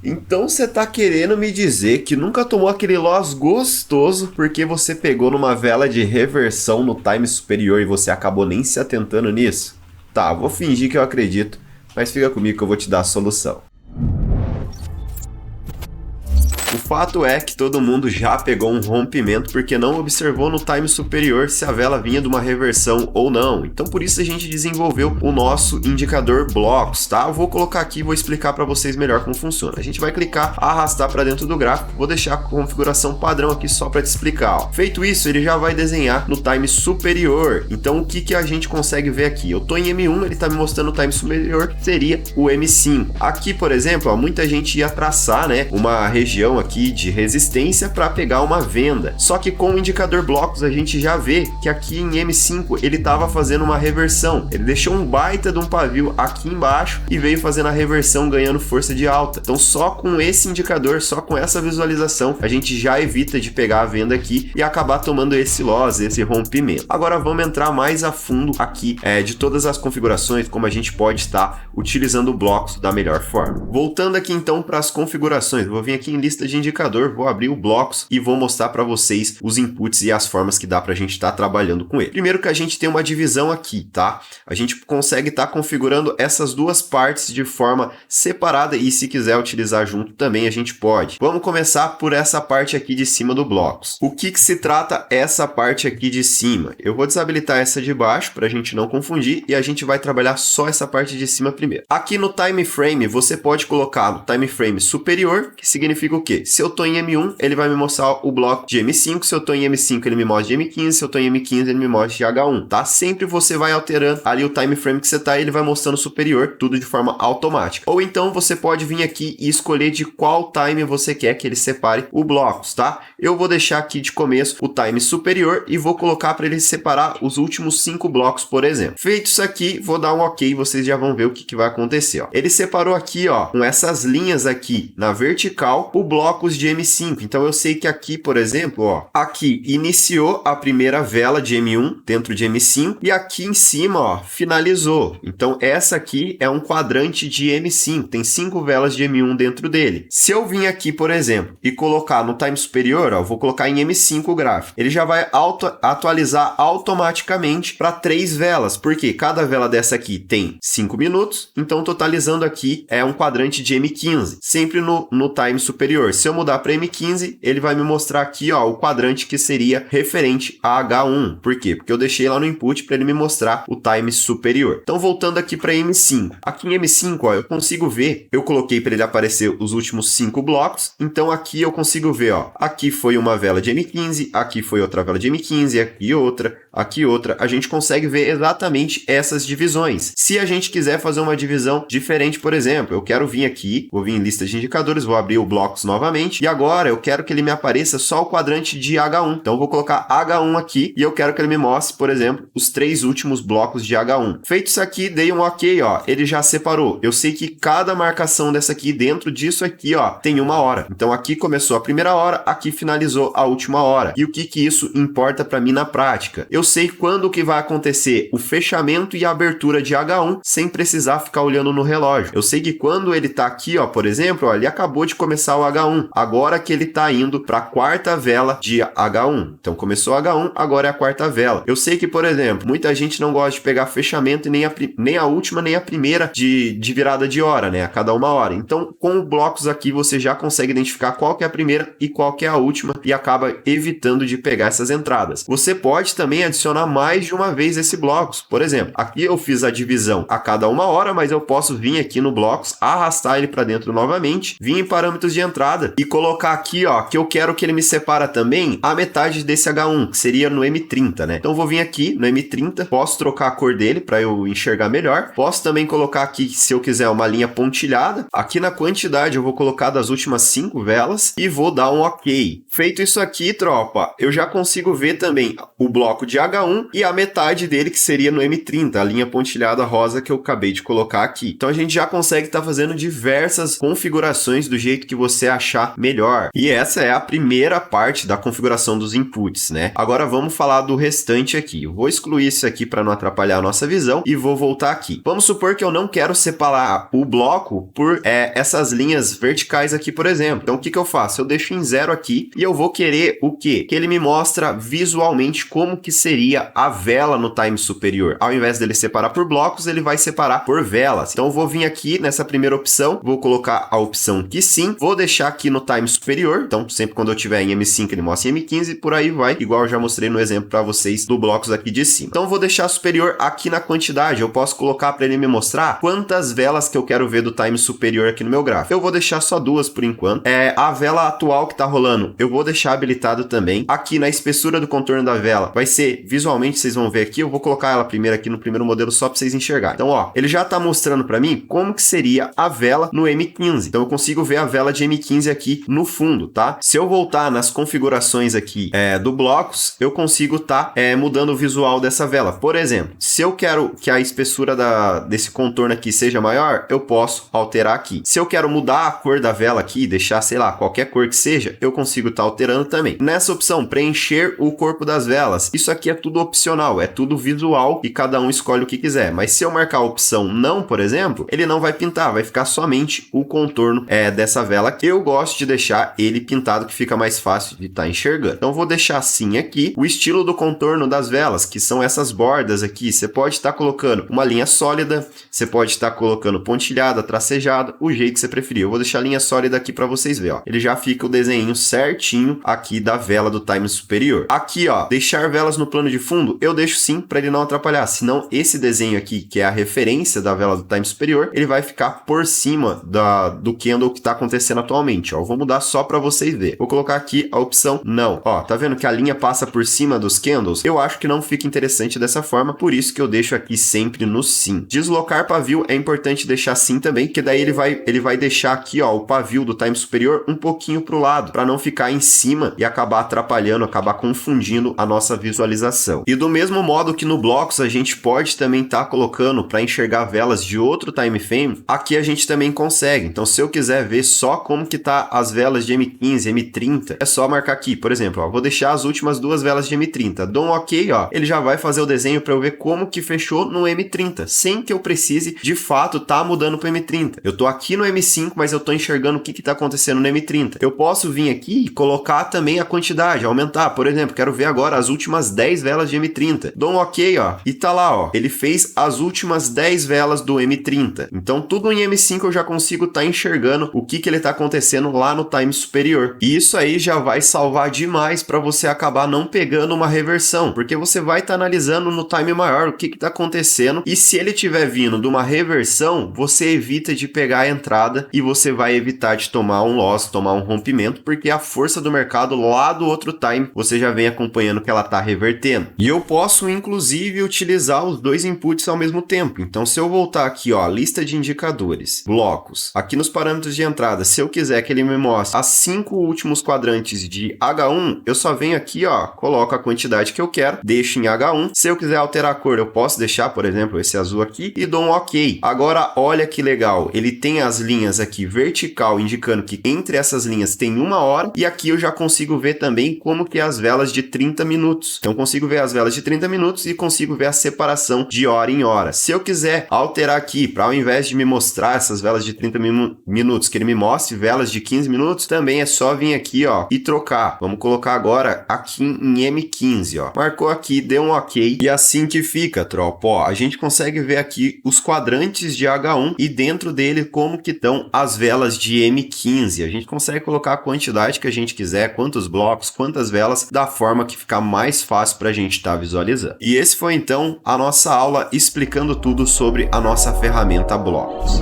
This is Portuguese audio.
Então você tá querendo me dizer que nunca tomou aquele loss gostoso porque você pegou numa vela de reversão no time superior e você acabou nem se atentando nisso? Tá, vou fingir que eu acredito, mas fica comigo que eu vou te dar a solução. O fato é que todo mundo já pegou um rompimento porque não observou no time superior se a vela vinha de uma reversão ou não. Então por isso a gente desenvolveu o nosso indicador blocos, tá? Eu vou colocar aqui e vou explicar para vocês melhor como funciona. A gente vai clicar, arrastar para dentro do gráfico, vou deixar a configuração padrão aqui só para te explicar. Ó. Feito isso, ele já vai desenhar no time superior. Então o que a gente consegue ver aqui? Eu tô em M1, ele tá me mostrando o time superior, que seria o M5. Aqui, por exemplo, ó, muita gente ia traçar, né, uma região aqui de resistência para pegar uma venda. Só que com o indicador blocos a gente já vê que aqui em M5 ele estava fazendo uma reversão. Ele deixou um baita de um pavio aqui embaixo e veio fazendo a reversão ganhando força de alta. Então só com esse indicador, só com essa visualização, a gente já evita de pegar a venda aqui e acabar tomando esse loss, esse rompimento. Agora vamos entrar mais a fundo aqui de todas as configurações, como a gente pode estar utilizando blocos da melhor forma. Voltando aqui então para as configurações, vou vir aqui em lista de indicador, vou abrir o blocos e vou mostrar para vocês os inputs e as formas que dá para a gente estar trabalhando com ele. Primeiro que a gente tem uma divisão aqui, tá? A gente consegue estar configurando essas duas partes de forma separada e se quiser utilizar junto também a gente pode. Vamos começar por essa parte aqui de cima do blocos. O que se trata essa parte aqui de cima? Eu vou desabilitar essa de baixo para a gente não confundir e a gente vai trabalhar só essa parte de cima primeiro. Aqui no time frame você pode colocar no time frame superior, que significa o quê? Se eu tô em M1, ele vai me mostrar o bloco de M5, se eu tô em M5, ele me mostra de M15, se eu tô em M15, ele me mostra de H1, tá? Sempre você vai alterando ali o time frame que você tá, ele vai mostrando superior, tudo de forma automática. Ou então você pode vir aqui e escolher de qual time você quer que ele separe o blocos, tá? Eu vou deixar aqui de começo o time superior e vou colocar para ele separar os últimos 5 blocos, por exemplo. Feito isso aqui, vou dar um ok, vocês já vão ver o que vai acontecer, ó. Ele separou aqui, ó, com essas linhas aqui na vertical, o blocos de M5. Então eu sei que aqui, por exemplo, ó, aqui iniciou a primeira vela de M1 dentro de M5 e aqui em cima, ó, finalizou. Então essa aqui é um quadrante de M5, tem 5 velas de M1 dentro dele. Se eu vir aqui, por exemplo, e colocar no time superior, ó, vou colocar em M5 o gráfico, ele já vai atualizar automaticamente para 3 velas, porque cada vela dessa aqui tem 5 minutos, então totalizando aqui é um quadrante de M15, sempre no time superior. Se eu mudar para M15, ele vai me mostrar aqui, ó, o quadrante que seria referente a H1. Por quê? Porque eu deixei lá no input para ele me mostrar o time superior. Então, voltando aqui para M5. Aqui em M5, ó, eu consigo ver, eu coloquei para ele aparecer os últimos 5 blocos, então aqui eu consigo ver, ó, aqui foi uma vela de M15, aqui foi outra vela de M15, aqui outra. A gente consegue ver exatamente essas divisões. Se a gente quiser fazer uma divisão diferente, por exemplo, eu quero vir aqui, vou vir em lista de indicadores, vou abrir o blocos novamente, e agora eu quero que ele me apareça só o quadrante de H1. Então eu vou colocar H1 aqui e eu quero que ele me mostre, por exemplo, os 3 últimos blocos de H1. Feito isso aqui, dei um ok, ó, ele já separou. Eu sei que cada marcação dessa aqui, dentro disso aqui, ó, tem 1 hora. Então aqui começou a primeira hora, aqui finalizou a última hora. E o que isso importa para mim na prática? Eu sei quando que vai acontecer o fechamento e a abertura de H1 sem precisar ficar olhando no relógio. Eu sei que quando ele tá aqui, ó, por exemplo, ó, ele acabou de começar o H1. Agora que ele tá indo para a quarta vela de H1. Então começou H1, agora é a quarta vela. Eu sei que, por exemplo, muita gente não gosta de pegar fechamento e nem a última nem a primeira de virada de hora, né? A cada 1 hora. Então, com o blocos aqui, você já consegue identificar qual que é a primeira e qual que é a última e acaba evitando de pegar essas entradas. Você pode também adicionar mais de uma vez esse blocos. Por exemplo, aqui eu fiz a divisão a cada 1 hora, mas eu posso vir aqui no blocos, arrastar ele para dentro novamente, vir em parâmetros de entrada e colocar aqui, ó, que eu quero que ele me separa também a metade desse H1, que seria no M30, né? Então eu vou vir aqui no M30, posso trocar a cor dele para eu enxergar melhor. Posso também colocar aqui, se eu quiser, uma linha pontilhada. Aqui na quantidade eu vou colocar das últimas 5 velas e vou dar um ok. Feito isso aqui, tropa, eu já consigo ver também o bloco de H1 e a metade dele, que seria no M30, a linha pontilhada rosa que eu acabei de colocar aqui. Então a gente já consegue estar fazendo diversas configurações do jeito que você achar encaixar melhor. E essa é a primeira parte da configuração dos inputs, né? Agora vamos falar do restante aqui. Eu vou excluir isso aqui para não atrapalhar a nossa visão e vou voltar aqui. Vamos supor que eu não quero separar o bloco por essas linhas verticais aqui, por exemplo. Então o que eu faço? Eu deixo em 0 aqui e eu vou querer o quê? Que ele me mostra visualmente como que seria a vela no time superior. Ao invés dele separar por blocos, ele vai separar por velas. Então eu vou vir aqui nessa primeira opção, vou colocar a opção que sim, vou deixar aqui no time superior. Então sempre quando eu tiver em M5 ele mostra em M15 e por aí vai, igual eu já mostrei no exemplo para vocês do blocos aqui de cima. Então eu vou deixar superior aqui na quantidade, eu posso colocar para ele me mostrar quantas velas que eu quero ver do time superior aqui no meu gráfico. Eu vou deixar só 2 por enquanto. A vela atual que tá rolando, eu vou deixar habilitado também. Aqui na espessura do contorno da vela, vai ser visualmente, vocês vão ver aqui, eu vou colocar ela primeiro aqui no primeiro modelo só para vocês enxergarem. Então, ó, ele já tá mostrando para mim como que seria a vela no M15. Então eu consigo ver a vela de M15 aqui no fundo, tá? Se eu voltar nas configurações aqui do blocos, eu consigo tá mudando o visual dessa vela. Por exemplo, se eu quero que a espessura desse contorno aqui seja maior, eu posso alterar aqui. Se eu quero mudar a cor da vela aqui, deixar, sei lá, qualquer cor que seja, eu consigo estar alterando também. Nessa opção, preencher o corpo das velas, isso aqui é tudo opcional, é tudo visual e cada um escolhe o que quiser. Mas se eu marcar a opção não, por exemplo, ele não vai pintar, vai ficar somente o contorno dessa vela. Eu gosto de deixar ele pintado, que fica mais fácil de estar enxergando. Então vou deixar assim aqui o estilo do contorno das velas, que são essas bordas aqui. Você pode estar colocando uma linha sólida, você pode estar colocando pontilhada, tracejada, o jeito que você preferir. Eu vou deixar a linha sólida aqui para vocês verem, ó. Ele já fica o desenho certinho aqui da vela do time superior. Aqui, ó, deixar velas no plano de fundo, eu deixo sim para ele não atrapalhar, senão esse desenho aqui, que é a referência da vela do time superior, ele vai ficar por cima do candle que está acontecendo atualmente, ó. Eu vou mudar só para vocês verem. Vou colocar aqui a opção não. Ó, tá vendo que a linha passa por cima dos candles? Eu acho que não fica interessante dessa forma, por isso que eu deixo aqui sempre no sim. Deslocar pavio é importante deixar sim também, que daí ele vai deixar aqui, ó, o pavio do time superior um pouquinho pro lado, para não ficar em cima e acabar atrapalhando, acabar confundindo a nossa visualização. E do mesmo modo que no blocos a gente pode também estar colocando para enxergar velas de outro time frame, aqui a gente também consegue. Então se eu quiser ver só como que tá as velas de M15, M30, é só marcar aqui, por exemplo, ó, vou deixar as últimas 2 velas de M30, dou um ok, ó, ele já vai fazer o desenho para eu ver como que fechou no M30, sem que eu precise de fato tá mudando para M30. Eu tô aqui no M5, mas eu tô enxergando o que tá acontecendo no M30. Eu posso vir aqui e colocar também a quantidade, aumentar, por exemplo, quero ver agora as últimas 10 velas de M30. Dou um ok, ó, e tá lá, ó, ele fez as últimas 10 velas do M30. Então tudo em M5 eu já consigo tá enxergando o que ele tá acontecendo lá no time superior. E isso aí já vai salvar demais para você acabar não pegando uma reversão, porque você vai estar analisando no time maior o que tá acontecendo, e se ele tiver vindo de uma reversão, você evita de pegar a entrada e você vai evitar de tomar um loss, tomar um rompimento, porque a força do mercado lá do outro time, você já vem acompanhando que ela tá revertendo. E eu posso inclusive utilizar os dois inputs ao mesmo tempo. Então se eu voltar aqui, ó, lista de indicadores, blocos, aqui nos parâmetros de entrada, se eu quiser que ele me mostre as 5 últimos quadrantes de H1, eu só venho aqui, ó, coloco a quantidade que eu quero, deixo em H1. Se eu quiser alterar a cor, eu posso deixar, por exemplo, esse azul aqui e dou um ok. Agora, olha que legal, ele tem as linhas aqui vertical, indicando que entre essas linhas tem 1 hora, e aqui eu já consigo ver também como que é as velas de 30 minutos. Então, consigo ver as velas de 30 minutos e consigo ver a separação de hora em hora. Se eu quiser alterar aqui, para ao invés de me mostrar essas velas de 30 minutos, que ele me mostre velas de 15 minutos, também é só vir aqui, ó, e trocar. Vamos colocar agora aqui em M15, ó. Marcou aqui, deu um ok, e assim que fica, tropa, ó, a gente consegue ver aqui os quadrantes de H1 e dentro dele como que estão as velas de M15. A gente consegue colocar a quantidade que a gente quiser, quantos blocos, quantas velas, da forma que ficar mais fácil para a gente estar visualizando. E esse foi então a nossa aula explicando tudo sobre a nossa ferramenta blocos.